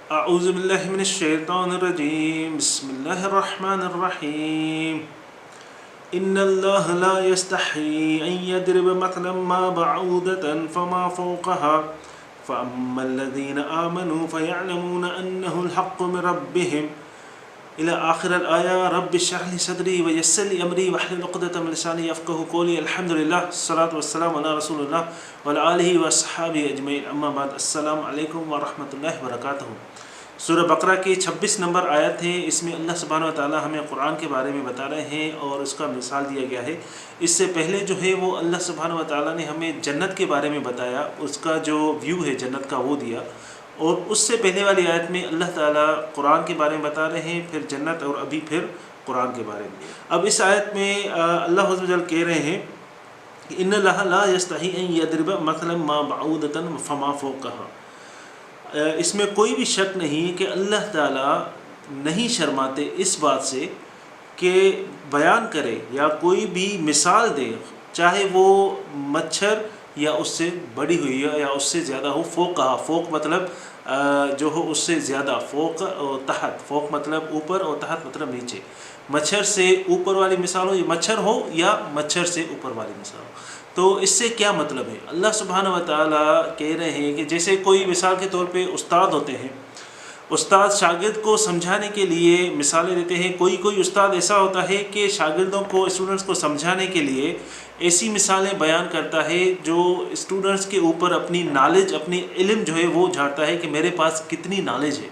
أعوذ بالله من الشيطان الرجيم بسم الله الرحمن الرحيم إن الله لا يستحي أن يضرب مثلا ما بعوضة فما فوقها فأما الذين آمنوا فيعلمون أنه الحق من ربهم إلى آخر الآية رب اشرح لي صدري ويسر لي أمري واحلل عقدة من لساني يفقهوا قولي الحمد لله الصلاة والسلام على رسول الله وعلى آله وصحبه أجمعين أما بعد السلام علیکم ورحمۃ اللہ وبرکاتہ۔ سورہ بقرہ کی 26 نمبر آیت ہے۔ اس میں اللہ سبحانہ وتعالی ہمیں قرآن کے بارے میں بتا رہے ہیں اور اس کا مثال دیا گیا ہے۔ اس سے پہلے جو ہے وہ اللہ سبحانہ وتعالی نے ہمیں جنت کے بارے میں بتایا، اس کا جو ویو ہے جنت کا وہ دیا، اور اس سے پہلے والی آیت میں اللہ تعالیٰ قرآن کے بارے میں بتا رہے ہیں، پھر جنت، اور ابھی پھر قرآن کے بارے میں۔ اب اس آیت میں اللہ عز و جل کہہ رہے ہیں کہ ان اللہ لا یستحی ان یضرب مثلا ما بعوضۃ فما فوقها۔ اس میں کوئی بھی شک نہیں کہ اللہ تعالیٰ نہیں شرماتے اس بات سے کہ بیان کرے یا کوئی بھی مثال دے، چاہے وہ مچھر یا اس سے بڑی ہوئی یا اس سے زیادہ ہو۔ فوقہا، فوق مطلب جو ہو اس سے زیادہ، فوق اور تحت، فوق مطلب اوپر اور تحت مطلب نیچے۔ مچھر سے اوپر والی مثال ہو، یا مچھر ہو یا مچھر سے اوپر والی مثال ہو۔ تو اس سے کیا مطلب ہے؟ اللہ سبحانہ وتعالیٰ کہہ رہے ہیں کہ جیسے کوئی مثال کے طور پہ استاد ہوتے ہیں، استاد شاگرد کو سمجھانے کے لیے مثالیں دیتے ہیں۔ کوئی استاد ایسا ہوتا ہے کہ شاگردوں کو، اسٹوڈنٹس کو سمجھانے کے لیے ایسی مثالیں بیان کرتا ہے جو اسٹوڈنٹس کے اوپر اپنی نالج، اپنی علم جو ہے وہ جھاڑتا ہے کہ میرے پاس کتنی نالج ہے۔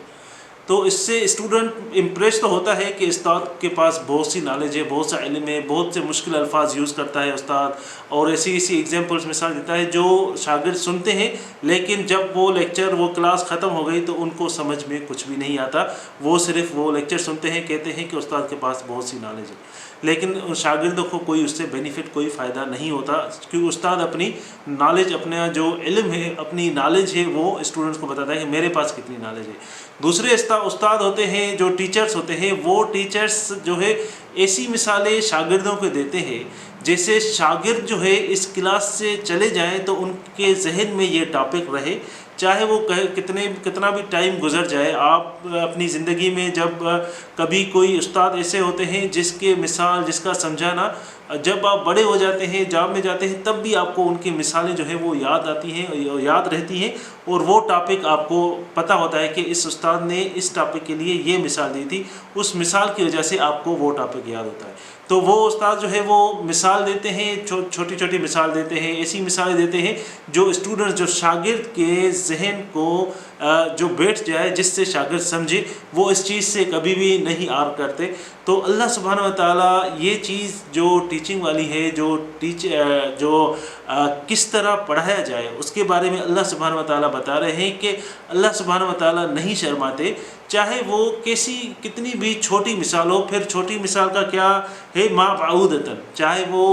تو اس سے اسٹوڈنٹ امپریس تو ہوتا ہے کہ استاد کے پاس بہت سی نالج ہے، بہت سا علم ہے، بہت سے مشکل الفاظ یوز کرتا ہے استاد، اور ایسی ایگزامپلس مثال دیتا ہے جو شاگرد سنتے ہیں، لیکن جب وہ لیکچر، وہ کلاس ختم ہو گئی تو ان کو سمجھ میں کچھ بھی نہیں آتا۔ وہ صرف وہ لیکچر سنتے ہیں، کہتے ہیں کہ استاد کے پاس بہت سی نالج ہے، لیکن شاگردوں کو کوئی اس سے بینیفٹ، کوئی فائدہ نہیں ہوتا، کیونکہ استاد اپنی نالج، اپنا جو علم ہے، اپنی نالج ہے، وہ اسٹوڈنٹس کو بتاتا ہے کہ میرے پاس کتنی نالج ہے۔ دوسرے استاد ہوتے ہیں جو ٹیچرز ہوتے ہیں، وہ ٹیچرز جو ہے ایسی مثالیں شاگردوں کو دیتے ہیں جیسے شاگرد جو ہے اس کلاس سے چلے جائیں تو ان کے ذہن میں یہ ٹاپک رہے، چاہے وہ کتنا بھی ٹائم گزر جائے۔ آپ اپنی زندگی میں جب کبھی کوئی استاد ایسے ہوتے ہیں جس کے مثال، جس کا سمجھانا، جب آپ بڑے ہو جاتے ہیں، جاب میں جاتے ہیں، تب بھی آپ کو ان کی مثالیں جو ہیں وہ یاد آتی ہیں، یاد رہتی ہیں، اور وہ ٹاپک آپ کو پتہ ہوتا ہے کہ اس استاد نے اس ٹاپک کے لیے یہ مثال دی تھی، اس مثال کی وجہ سے آپ کو وہ ٹاپک یاد ہوتا ہے۔ تو وہ استاد جو ہے وہ مثال دیتے ہیں، چھوٹی چھوٹی مثال دیتے ہیں، ایسی مثالیں دیتے ہیں جو اسٹوڈنٹ، جو شاگرد کے ذہن کو جو بیٹھ جائے، جس سے شاگرد سمجھے، وہ اس چیز سے کبھی بھی نہیں آر کرتے۔ تو اللہ سبحانہ وتعالیٰ یہ چیز جو ٹیچنگ والی ہے، جو کس طرح پڑھایا جائے، اس کے بارے میں اللہ سبحانہ وتعالیٰ بتا رہے ہیں کہ اللہ سبحانہ وتعالیٰ نہیں شرماتے، چاہے وہ کتنی بھی چھوٹی مثال ہو۔ پھر چھوٹی مثال کا کیا ہے؟ ما بعودتن، چاہے وہ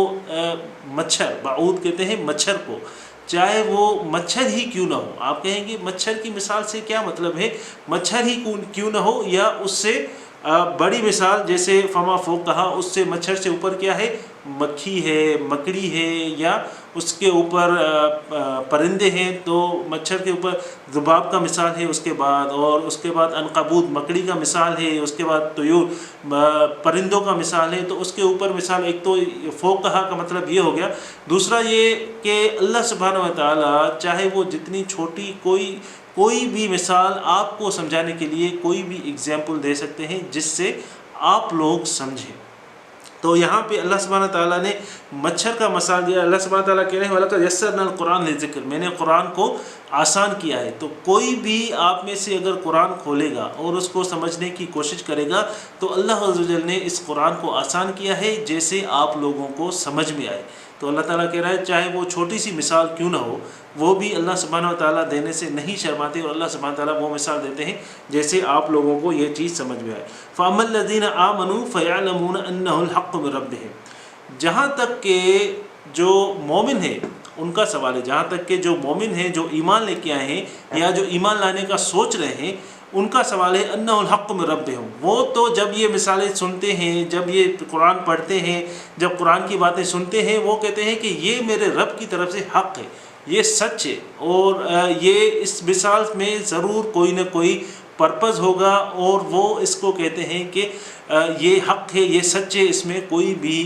مچھر، بعود کہتے ہیں مچھر کو، چاہے وہ مچھر ہی کیوں نہ ہو۔ آپ کہیں گے مچھر کی مثال سے کیا مطلب ہے؟ مچھر ہی کیوں نہ ہو، یا اس سے بڑی مثال جیسے فما فوق کہا، اس سے مچھر سے اوپر کیا ہے؟ مکھی ہے، مکڑی ہے، یا اس کے اوپر پرندے ہیں، تو مچھر کے اوپر ذباب کا مثال ہے، اس کے بعد، اور اس کے بعد عنقبوت مکڑی کا مثال ہے، اس کے بعد طیور پرندوں کا مثال ہے۔ تو اس کے اوپر مثال، ایک تو فوق کہا کا مطلب یہ ہو گیا۔ دوسرا یہ کہ اللہ سبحانہ وتعالیٰ چاہے وہ جتنی چھوٹی کوئی بھی مثال آپ کو سمجھانے کے لیے کوئی بھی اگزامپل دے سکتے ہیں جس سے آپ لوگ سمجھیں۔ تو یہاں پہ اللہ سبحانہ تعالیٰ نے مچھر کا مثال دیا۔ اللہ سبحانہ تعالیٰ کہہ رہے ہیں وَلَقَدْ يَسَّرْنَا الْقُرْآنَ لِلذِّكْرِ، میں نے قرآن کو آسان کیا ہے۔ تو کوئی بھی آپ میں سے اگر قرآن کھولے گا اور اس کو سمجھنے کی کوشش کرے گا تو اللہ عز و جل نے اس قرآن کو آسان کیا ہے جیسے آپ لوگوں کو سمجھ میں آئے۔ تو اللہ تعالیٰ کہہ رہا ہے چاہے وہ چھوٹی سی مثال کیوں نہ ہو، وہ بھی اللہ سبحانہ وتعالیٰ دینے سے نہیں شرماتے، اور اللہ سبحانہ وتعالیٰ وہ مثال دیتے ہیں جیسے آپ لوگوں کو یہ چیز سمجھ میں آئے۔ فَأَمَّا الَّذِينَ آمَنُوا فَيَعْلَمُونَ أَنَّهُ الْحَقُّ مِن رَّبِّهِمْ، جہاں تک کہ جو مومن ہے ان کا سوال ہے، جہاں تک کہ جو مومن ہیں، جو ایمان لے کے آئے ہیں یا جو ایمان لانے کا سوچ رہے ہیں، ان کا سوال ہے انہ الحق من ربہم۔ وہ تو جب یہ مثالیں سنتے ہیں، جب یہ قرآن پڑھتے ہیں، جب قرآن کی باتیں سنتے ہیں، وہ کہتے ہیں کہ یہ میرے رب کی طرف سے حق ہے، یہ سچ ہے، اور یہ اس مثال میں ضرور کوئی نہ کوئی پرپز ہوگا اور وہ اس کو کہتے ہیں کہ یہ حق ہے، یہ سچ ہے، اس میں کوئی بھی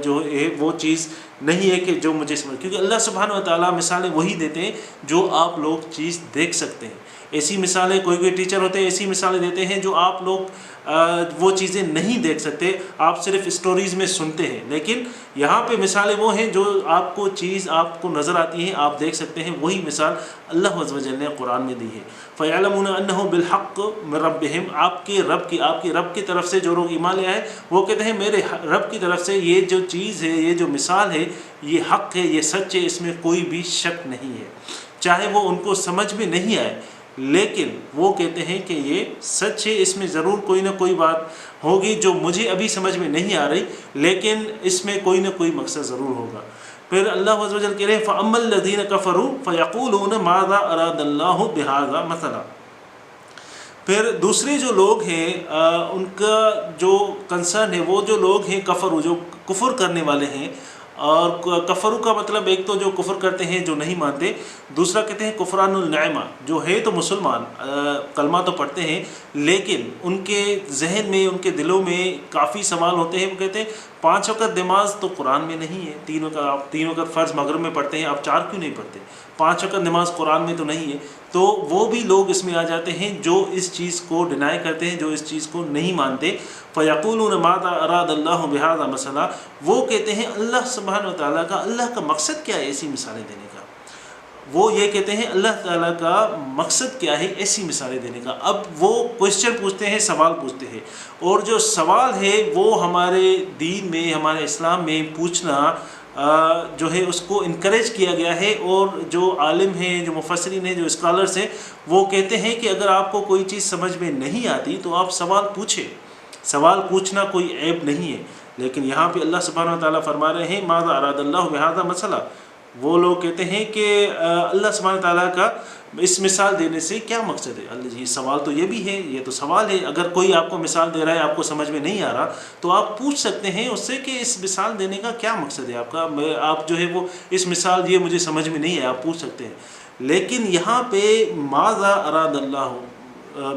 جو ہے وہ چیز نہیں ہے کہ جو مجھے سمجھ، کیونکہ اللہ سبحانہ و تعالیٰ مثالیں وہی دیتے ہیں جو آپ لوگ چیز دیکھ سکتے ہیں۔ ایسی مثالیں کوئی ٹیچر ہوتے ہیں ایسی مثالیں دیتے ہیں جو آپ لوگ وہ چیزیں نہیں دیکھ سکتے، آپ صرف اسٹوریز میں سنتے ہیں، لیکن یہاں پہ مثالیں وہ ہیں جو آپ کو چیز آپ کو نظر آتی ہیں، آپ دیکھ سکتے ہیں، وہی مثال اللہ عز و جل نے قرآن میں دی ہے۔ فَيَعْلَمُونَ أَنَّهُ بِالْحَقِّ مِنْ رَبِّهِمْ، آپ کے رب کی طرف سے جو لوگ ایمان لے آئے وہ کہتے ہیں میرے رب کی طرف سے یہ جو چیز ہے، یہ جو مثال ہے، یہ حق ہے، یہ سچ ہے، اس میں کوئی بھی شک نہیں ہے، چاہے وہ ان کو سمجھ میں نہیں آئے لیکن وہ کہتے ہیں کہ یہ سچ ہے، اس میں ضرور کوئی نہ کوئی بات ہوگی جو مجھے ابھی سمجھ میں نہیں آ رہی، لیکن اس میں کوئی نہ کوئی مقصد ضرور ہوگا۔ پھر اللہ عز و جل کہہ رہے ہیں فَأَمَّا الَّذِينَ كَفَرُوا فَيَقُولُونَ مَاذَا أَرَادَ اللَّهُ بِهَذَا مَثَلًا۔ پھر دوسرے جو لوگ ہیں ان کا جو کنسرن ہے، وہ جو لوگ ہیں کفر، جو کفر کرنے والے ہیں، اور کفرو کا مطلب ایک تو جو کفر کرتے ہیں جو نہیں مانتے، دوسرا کہتے ہیں کفران النعمہ، جو ہے تو مسلمان، کلمہ تو پڑھتے ہیں لیکن ان کے ذہن میں، ان کے دلوں میں کافی سوال ہوتے ہیں۔ وہ کہتے ہیں 5 وقت نماز تو قرآن میں نہیں ہے، 3 وقت آپ 3 وقت فرض مغرب میں پڑھتے ہیں، آپ 4 کیوں نہیں پڑھتے؟ 5 وقت نماز قرآن میں تو نہیں ہے۔ تو وہ بھی لوگ اس میں آ جاتے ہیں جو اس چیز کو ڈینائی کرتے ہیں، جو اس چیز کو نہیں مانتے۔ فَيَقُولُونَ مَاذَا أَرَادَ اللَّهُ بِهَذَا مَثَلًا، وہ کہتے ہیں اللہ سبحانہ و تعالیٰ کا، اللہ کا مقصد کیا ہے ایسی مثالیں دینے کا؟ وہ یہ کہتے ہیں اللہ تعالیٰ کا مقصد کیا ہے ایسی مثالیں دینے کا؟ اب وہ کوئسچن پوچھتے ہیں، سوال پوچھتے ہیں، اور جو سوال ہے وہ ہمارے دین میں، ہمارے اسلام میں پوچھنا جو ہے اس کو انکریج کیا گیا ہے، اور جو عالم ہیں، جو مفسرین ہیں، جو اسکالرز ہیں، وہ کہتے ہیں کہ اگر آپ کو کوئی چیز سمجھ میں نہیں آتی تو آپ سوال پوچھیں، سوال پوچھنا کوئی عیب نہیں ہے۔ لیکن یہاں پہ اللہ سبحانہ و تعالیٰ فرما رہے ہیں ماذا اراد اللہ بہذا مثلا، وہ لوگ کہتے ہیں کہ اللہ سبحانہ و تعالیٰ کا اس مثال دینے سے کیا مقصد ہے؟ اللہ جی سوال تو یہ بھی ہے، یہ تو سوال ہے، اگر کوئی آپ کو مثال دے رہا ہے، آپ کو سمجھ میں نہیں آ رہا تو آپ پوچھ سکتے ہیں اس سے کہ اس مثال دینے کا کیا مقصد ہے آپ کا، آپ جو ہے وہ اس مثال یہ مجھے سمجھ میں نہیں ہے، آپ پوچھ سکتے ہیں۔ لیکن یہاں پہ ماذا اراد اللہ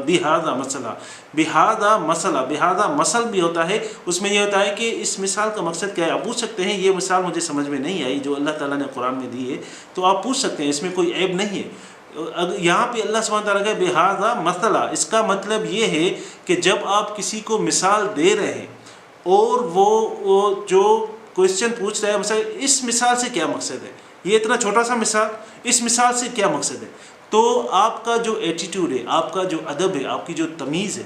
بہذا مثلا، بہذا مثلا، بہذا مثل بھی ہوتا ہے، اس میں یہ ہوتا ہے کہ اس مثال کا مقصد کیا ہے، آپ پوچھ سکتے ہیں یہ مثال مجھے سمجھ میں نہیں آئی جو اللہ تعالیٰ نے قرآن میں دی ہے، تو آپ پوچھ سکتے ہیں، اس میں کوئی عیب نہیں ہے۔ یہاں پہ اللہ سبحانہ تعالیٰ کا بہذا مثلا، اس کا مطلب یہ ہے کہ جب آپ کسی کو مثال دے رہے ہیں اور وہ جو کوئسچن پوچھ رہے ہیں مثلا اس مثال سے کیا مقصد ہے، یہ اتنا چھوٹا سا مثال، اس مثال سے کیا مقصد ہے، تو آپ کا جو ایٹیٹیوڈ ہے، آپ کا جو ادب ہے، آپ کی جو تمیز ہے،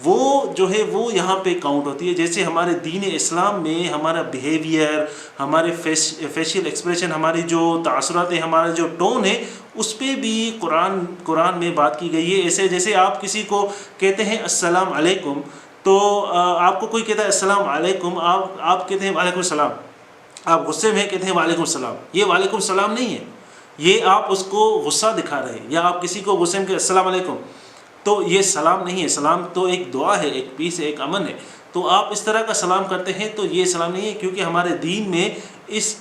وہ جو ہے وہ یہاں پہ کاؤنٹ ہوتی ہے۔ جیسے ہمارے دین اسلام میں ہمارا بیہیویئر، ہمارے فیشیل ایکسپریشن، ہماری جو تاثرات ہیں، ہمارا جو ٹون ہے، اس پہ بھی قرآن میں بات کی گئی ہے۔ ایسے جیسے آپ کسی کو کہتے ہیں السلام علیکم، تو آپ کو کوئی کہتا ہے السلام علیکم، آپ کہتے ہیں وعلیکم السلام، آپ غصے میں کہتے ہیں وعلیکم السلام، یہ وعلیکم السلام نہیں ہے، یہ آپ اس کو غصہ دکھا رہے ہیں۔ یا آپ کسی کو غصے میں کہ السلام علیکم، تو یہ سلام نہیں ہے، سلام تو ایک دعا ہے، ایک پیس ہے، ایک امن ہے، تو آپ اس طرح کا سلام کرتے ہیں تو یہ سلام نہیں ہے، کیونکہ ہمارے دین میں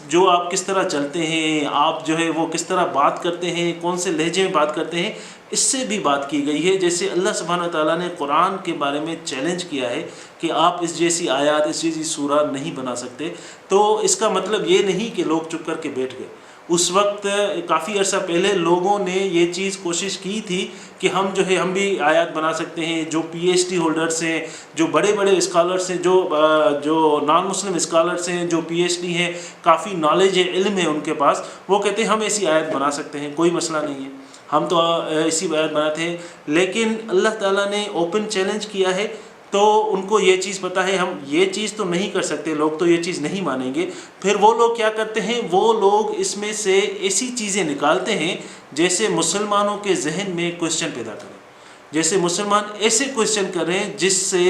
جو آپ کس طرح چلتے ہیں، آپ جو ہے وہ کس طرح بات کرتے ہیں، کون سے لہجے میں بات کرتے ہیں، اس سے بھی بات کی گئی ہے۔ جیسے اللہ سبحانہ تعالیٰ نے قرآن کے بارے میں چیلنج کیا ہے کہ آپ اس جیسی آیات، اس جیسی سورہ نہیں بنا سکتے، تو اس کا مطلب یہ نہیں کہ لوگ چپ کر کے بیٹھ گئے۔ اس وقت کافی عرصہ پہلے لوگوں نے یہ چیز کوشش کی تھی کہ ہم جو ہے ہم بھی آیات بنا سکتے ہیں، جو پی ایچ ڈی ہولڈرس ہیں، جو بڑے بڑے اسکالرس ہیں، جو نان مسلم اسکالرس ہیں، جو پی ایچ ڈی ہیں، کافی نالج ہے، علم ہے ان کے پاس، وہ کہتے ہیں ہم ایسی آیت بنا سکتے ہیں، کوئی مسئلہ نہیں ہے، ہم تو ایسی آیت بناتے ہیں۔ لیکن اللہ تعالیٰ نے اوپن چیلنج کیا ہے، تو ان کو یہ چیز پتہ ہے ہم یہ چیز تو نہیں کر سکتے، لوگ تو یہ چیز نہیں مانیں گے۔ پھر وہ لوگ کیا کرتے ہیں، وہ لوگ اس میں سے ایسی چیزیں نکالتے ہیں جیسے مسلمانوں کے ذہن میں کوئسچن پیدا کریں، جیسے مسلمان ایسے کوئسچن کریں جس سے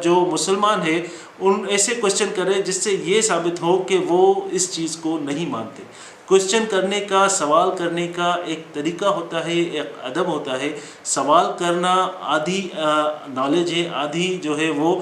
جو مسلمان ہے ان ایسے کوئسچن کریں جس سے یہ ثابت ہو کہ وہ اس چیز کو نہیں مانتے۔ کوشچن کرنے کا، سوال کرنے کا ایک طریقہ ہوتا ہے، ایک ادب ہوتا ہے۔ سوال کرنا آدھی نالج ہے، آدھی جو ہے وہ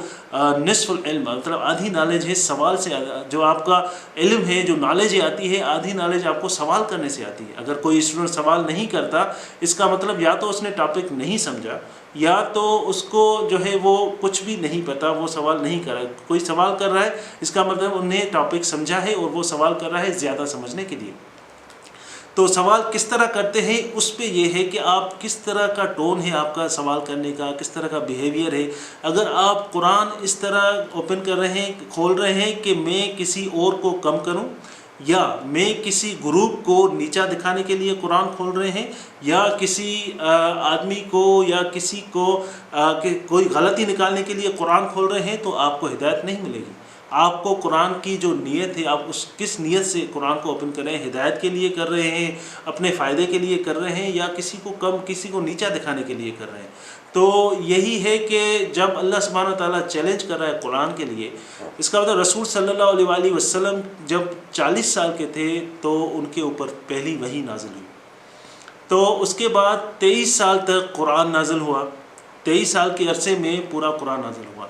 نصف العلم، مطلب آدھی نالج ہے سوال سے۔ جو آپ کا علم ہے، جو نالج آتی ہے، آدھی نالج آپ کو سوال کرنے سے آتی ہے۔ اگر کوئی اسٹوڈنٹ سوال نہیں کرتا، اس کا مطلب یا تو اس نے ٹاپک نہیں سمجھا، یا تو اس کو جو ہے وہ کچھ بھی نہیں پتا، وہ سوال نہیں کر رہا ہے۔ کوئی سوال کر رہا ہے، اس کا مطلب انہیں ٹاپک سمجھا ہے اور وہ سوال کر رہا ہے زیادہ سمجھنے کے لیے۔ تو سوال کس طرح کرتے ہیں، اس پہ یہ ہے کہ آپ کس طرح کا ٹون ہے آپ کا سوال کرنے کا، کس طرح کا بیہیویئر ہے۔ اگر آپ قرآن اس طرح اوپن کر رہے ہیں، کھول رہے ہیں کہ میں کسی اور کو کم کروں، یا میں کسی گروپ کو نیچا دکھانے کے لیے قرآن کھول رہے ہیں، یا کسی آدمی کو یا کسی کو کوئی غلطی نکالنے کے لیے قرآن کھول رہے ہیں، تو آپ کو ہدایت نہیں ملے گی۔ آپ کو قرآن کی جو نیت ہے، آپ اس کس نیت سے قرآن کو اوپن کر رہے ہیں، ہدایت کے لیے کر رہے ہیں، اپنے فائدے کے لیے کر رہے ہیں، یا کسی کو کم، کسی کو نیچا دکھانے کے لیے کر رہے ہیں۔ تو یہی ہے کہ جب اللہ سبحانہ وتعالیٰ چیلنج کر رہا ہے قرآن کے لیے، اس کا مطلب رسول صلی اللہ علیہ وآلہ وسلم جب 40 سال کے تھے تو ان کے اوپر پہلی وحی نازل ہوئی، تو اس کے بعد 23 سال تک قرآن نازل ہوا، 23 سال کے عرصے میں پورا قرآن نازل ہوا۔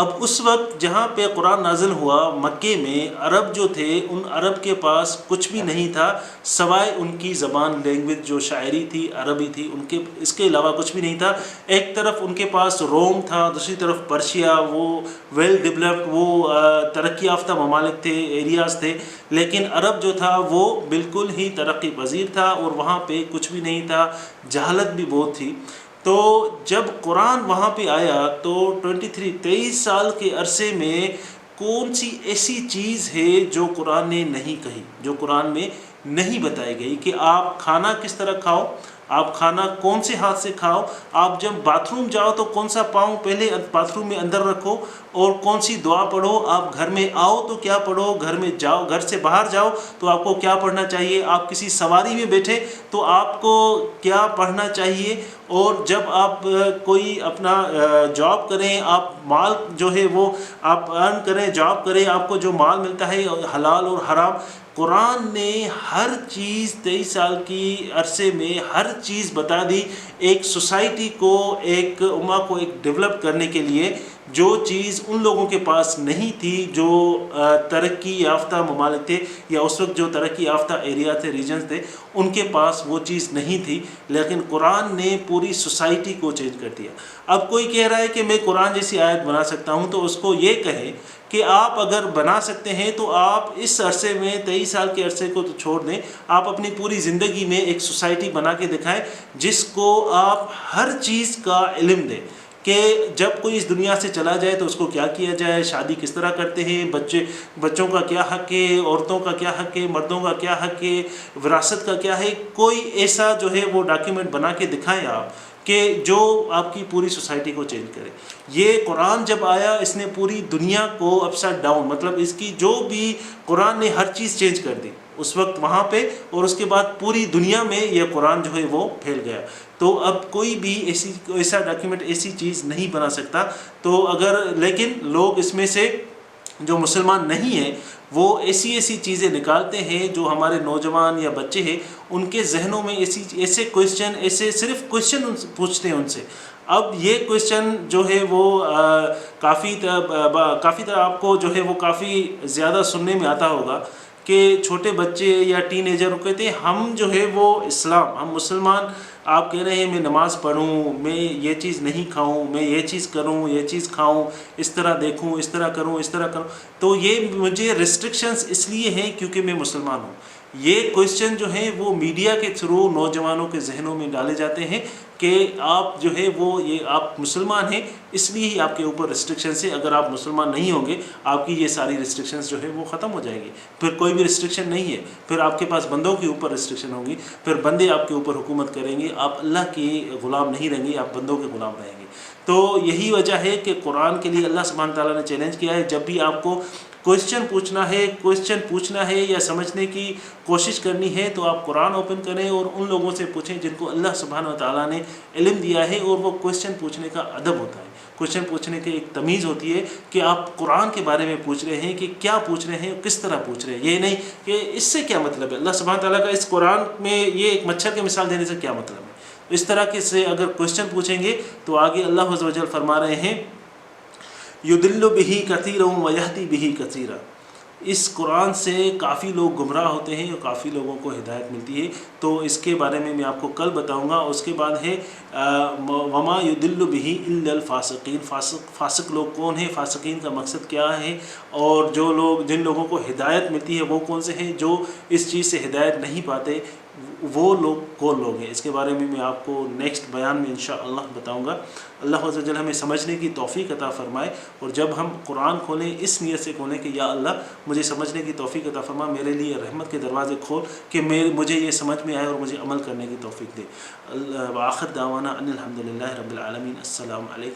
اب اس وقت جہاں پہ قرآن نازل ہوا مکے میں، عرب جو تھے، ان عرب کے پاس کچھ بھی نہیں تھا سوائے ان کی زبان، لینگویج جو شاعری تھی عربی تھی، ان کے اس کے علاوہ کچھ بھی نہیں تھا۔ ایک طرف ان کے پاس روم تھا، دوسری طرف پرشیا، وہ ویل ڈیولپڈ، وہ ترقی یافتہ ممالک تھے، ایریاز تھے، لیکن عرب جو تھا وہ بالکل ہی ترقی پذیر تھا، اور وہاں پہ کچھ بھی نہیں تھا، جہالت بھی بہت تھی۔ تو جب قرآن وہاں پہ آیا تو 23 سال کے عرصے میں کون سی ایسی چیز ہے جو قرآن نے نہیں کہی، جو قرآن میں نہیں بتائی گئی، کہ آپ کھانا کس طرح کھاؤ، آپ کھانا کون سے ہاتھ سے کھاؤ، آپ جب باتھ روم جاؤ تو کون سا پاؤں پہلے باتھ روم میں اندر رکھو، اور کون سی دعا پڑھو، آپ گھر میں آؤ تو کیا پڑھو، گھر میں جاؤ، گھر سے باہر جاؤ تو آپ کو کیا پڑھنا چاہیے، آپ کسی سواری میں بیٹھے تو آپ کو کیا پڑھنا چاہیے، اور جب آپ کوئی اپنا جاب کریں، آپ مال جو ہے وہ آپ ارن کریں، جاب کریں، آپ کو جو مال ملتا ہے حلال اور حرام، قرآن نے ہر چیز 23 سال کی عرصے میں ہر چیز بتا دی۔ ایک سوسائٹی کو، ایک امہ کو ایک ڈیولپ کرنے کے لیے جو چیز ان لوگوں کے پاس نہیں تھی، جو ترقی یافتہ ممالک تھے، یا اس وقت جو ترقی یافتہ ایریا تھے، ریجنز تھے، ان کے پاس وہ چیز نہیں تھی، لیکن قرآن نے پوری سوسائٹی کو چینج کر دیا۔ اب کوئی کہہ رہا ہے کہ میں قرآن جیسی آیت بنا سکتا ہوں، تو اس کو یہ کہیں کہ آپ اگر بنا سکتے ہیں تو آپ اس عرصے میں 23 سال کے عرصے کو تو چھوڑ دیں، آپ اپنی پوری زندگی میں ایک سوسائٹی بنا کے دکھائیں جس کو آپ ہر چیز کا علم دیں، کہ جب کوئی اس دنیا سے چلا جائے تو اس کو کیا کیا جائے، شادی کس طرح کرتے ہیں، بچوں کا کیا حق ہے، عورتوں کا کیا حق ہے، مردوں کا کیا حق ہے، وراثت کا کیا ہے۔ کوئی ایسا جو ہے وہ ڈاکیومنٹ بنا کے دکھائیں آپ کہ جو آپ کی پوری سوسائٹی کو چینج کرے۔ یہ قرآن جب آیا، اس نے پوری دنیا کو اپ سائڈ ڈاؤن، مطلب اس کی جو بھی قرآن نے ہر چیز چینج کر دی اس وقت وہاں پہ، اور اس کے بعد پوری دنیا میں یہ قرآن جو ہے وہ پھیل گیا۔ تو اب کوئی بھی ایسا ڈاکیومنٹ، ایسی چیز نہیں بنا سکتا۔ تو لیکن لوگ اس میں سے جو مسلمان نہیں ہیں وہ ایسی چیزیں نکالتے ہیں، جو ہمارے نوجوان یا بچے ہیں ان کے ذہنوں میں ایسے کویسچن، ایسے صرف کویسچن پوچھتے ہیں ان سے۔ اب یہ کویسچن جو ہے وہ کافی طرح آپ کو جو ہے وہ کافی زیادہ سننے میں آتا ہوگا، کہ چھوٹے بچے یا ٹین ایجر کہتے ہیں ہم جو ہے وہ اسلام، ہم مسلمان، آپ کہہ رہے ہیں میں نماز پڑھوں، میں یہ چیز نہیں کھاؤں، میں یہ چیز کروں، یہ چیز کھاؤں، اس طرح دیکھوں، اس طرح کروں، اس طرح کروں، تو یہ مجھے ریسٹرکشنز اس لیے ہیں کیونکہ میں مسلمان ہوں۔ یہ کویسچن جو ہیں وہ میڈیا کے تھرو نوجوانوں کے ذہنوں میں ڈالے جاتے ہیں کہ آپ جو ہے وہ یہ آپ مسلمان ہیں، اس لیے ہی آپ کے اوپر ریسٹرکشنز ہیں، اگر آپ مسلمان نہیں ہوں گے آپ کی یہ ساری ریسٹرکشنز جو ہے وہ ختم ہو جائیں گی، پھر کوئی بھی ریسٹرکشن نہیں ہے، پھر آپ کے پاس بندوں کے اوپر ریسٹرکشن ہوں گی، پھر بندے آپ کے اوپر حکومت کریں گے، آپ اللہ کے غلام نہیں رہیں گے، آپ بندوں کے غلام رہیں گے۔ تو یہی وجہ ہے کہ قرآن کے لیے اللہ سبحانہ تعالیٰ نے چیلنج کیا ہے، جب بھی آپ کو کویسچن پوچھنا ہے یا سمجھنے کی کوشش کرنی ہے تو آپ قرآن اوپن کریں اور ان لوگوں سے پوچھیں جن کو اللہ سبحانہ و تعالیٰ نے علم دیا ہے، اور وہ کویسچن پوچھنے کا ادب ہوتا ہے۔ کوشچن پوچھنے کی ایک تمیز ہوتی ہے کہ آپ قرآن کے بارے میں پوچھ رہے ہیں کہ کیا پوچھ رہے ہیں اور کس طرح پوچھ رہے ہیں. یہ نہیں کہ اس سے کیا مطلب ہے, اللہ سبحانہ تعالیٰ کا اس قرآن میں یہ ایک مچھر کی مثال دینے سے کیا مطلب ہے. اس طرح کے سے اگر کوشچن پوچھیں گے تو آگے اللہ عز و جل فرما رہے ہیں یُضِلُّ بِهِ كَثِيرًا وَيَهْدِي بِهِ كَثِيرًا. اس قرآن سے کافی لوگ گمراہ ہوتے ہیں اور کافی لوگوں کو ہدایت ملتی ہے. تو اس کے بارے میں آپ کو کل بتاؤں گا. اس کے بعد ہے وَمَا يُضِلُّ بِهِ إِلَّا الْفَاسِقِينَ. فاسق لوگ کون ہیں, فاسقین کا مقصد کیا ہے, اور جو لوگ جن لوگوں کو ہدایت ملتی ہے وہ کون سے ہیں, جو اس چیز سے ہدایت نہیں پاتے وہ لوگ کون لوگ ہیں. اس کے بارے میں آپ کو نیکسٹ بیان میں انشاءاللہ بتاؤں گا. اللہ عز و جل ہمیں سمجھنے کی توفیق عطا فرمائے, اور جب ہم قرآن کھولیں اس نیت سے کھولیں کہ یا اللہ مجھے سمجھنے کی توفیق عطا فرما, میرے لیے رحمت کے دروازے کھول کہ مجھے یہ سمجھ میں آئے اور مجھے عمل کرنے کی توفیق دے. وآخر دعوانا ان الحمدللہ رب العالمین. السلام علیکم.